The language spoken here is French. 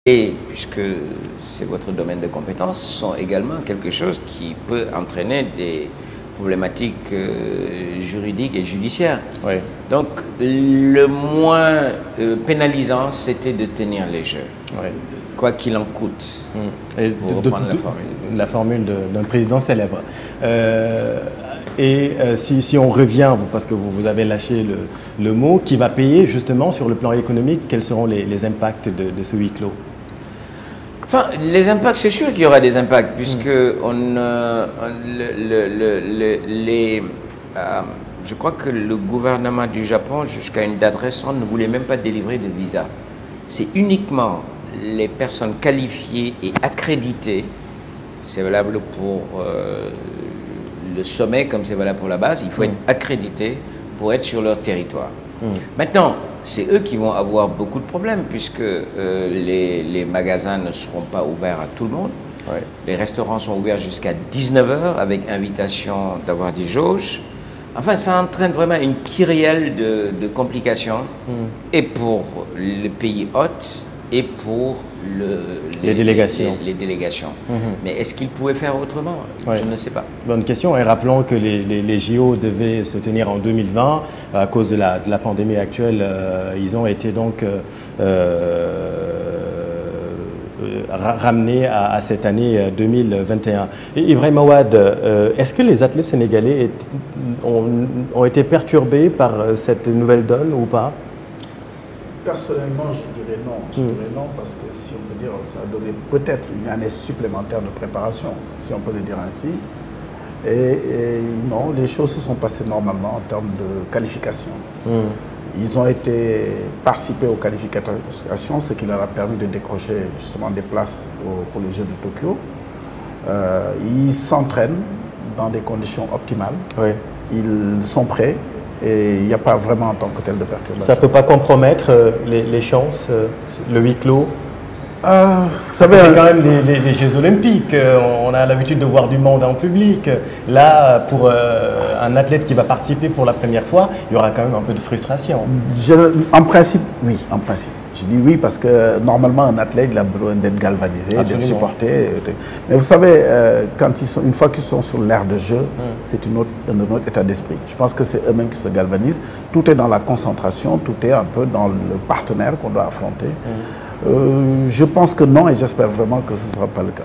Et puisque c'est votre domaine de compétence, sont également quelque chose qui peut entraîner des problématiques juridiques et judiciaires. Oui. Donc le moins pénalisant, c'était de tenir les jeux, Oui. quoi qu'il en coûte, Et pour reprendre la formule d'un président célèbre. Si on revient, parce que vous avez lâché le mot, qui va payer justement sur le plan économique, quels seront les impacts de ce huis clos? Enfin, les impacts, c'est sûr qu'il y aura des impacts, puisque je crois que le gouvernement du Japon, jusqu'à une date récente, ne voulait même pas délivrer de visa. C'est uniquement les personnes qualifiées et accréditées, c'est valable pour le sommet comme c'est valable pour la base, il faut être accrédité pour être sur leur territoire. Maintenant, c'est eux qui vont avoir beaucoup de problèmes puisque les magasins ne seront pas ouverts à tout le monde. Ouais. Les restaurants sont ouverts jusqu'à 19 h avec invitation d'avoir des jauges. Enfin, ça entraîne vraiment une kyrielle de complications et pour le pays hôte et pour les délégations. Les délégations. Mais est-ce qu'ils pouvaient faire autrement? Ouais. Je ne sais pas. Bonne question. Et rappelons que les JO devaient se tenir en 2020. À cause de la pandémie actuelle, ils ont été donc ramenés à cette année 2021. Et Ibrahim Awad, est-ce que les athlètes sénégalais ont été perturbés par cette nouvelle donne ou pas? Personnellement, je dirais non. Je dirais non parce que si on peut dire, ça a donné peut-être une année supplémentaire de préparation, si on peut le dire ainsi. Et non, les choses se sont passées normalement en termes de qualification. Ils ont participé aux qualifications, ce qui leur a permis de décrocher justement des places pour les Jeux de Tokyo. Ils s'entraînent dans des conditions optimales. Oui. Ils sont prêts. Et il n'y a pas vraiment en tant que tel de perturbation. Ça ne peut pas compromettre les chances, le huis clos? Vous savez, c'est quand même des Jeux Olympiques. On a l'habitude de voir du monde en public. Là, pour un athlète qui va participer pour la première fois, il y aura quand même un peu de frustration. En principe, oui. En principe. Je dis oui parce que normalement un athlète il a besoin d'être galvanisé, d'être supporté. Mais vous savez, une fois qu'ils sont sur l'aire de jeu, c'est un autre état d'esprit. Je pense que c'est eux-mêmes qui se galvanisent. Tout est dans la concentration, tout est un peu dans le partenaire qu'on doit affronter. Je pense que non et j'espère vraiment que ce ne sera pas le cas.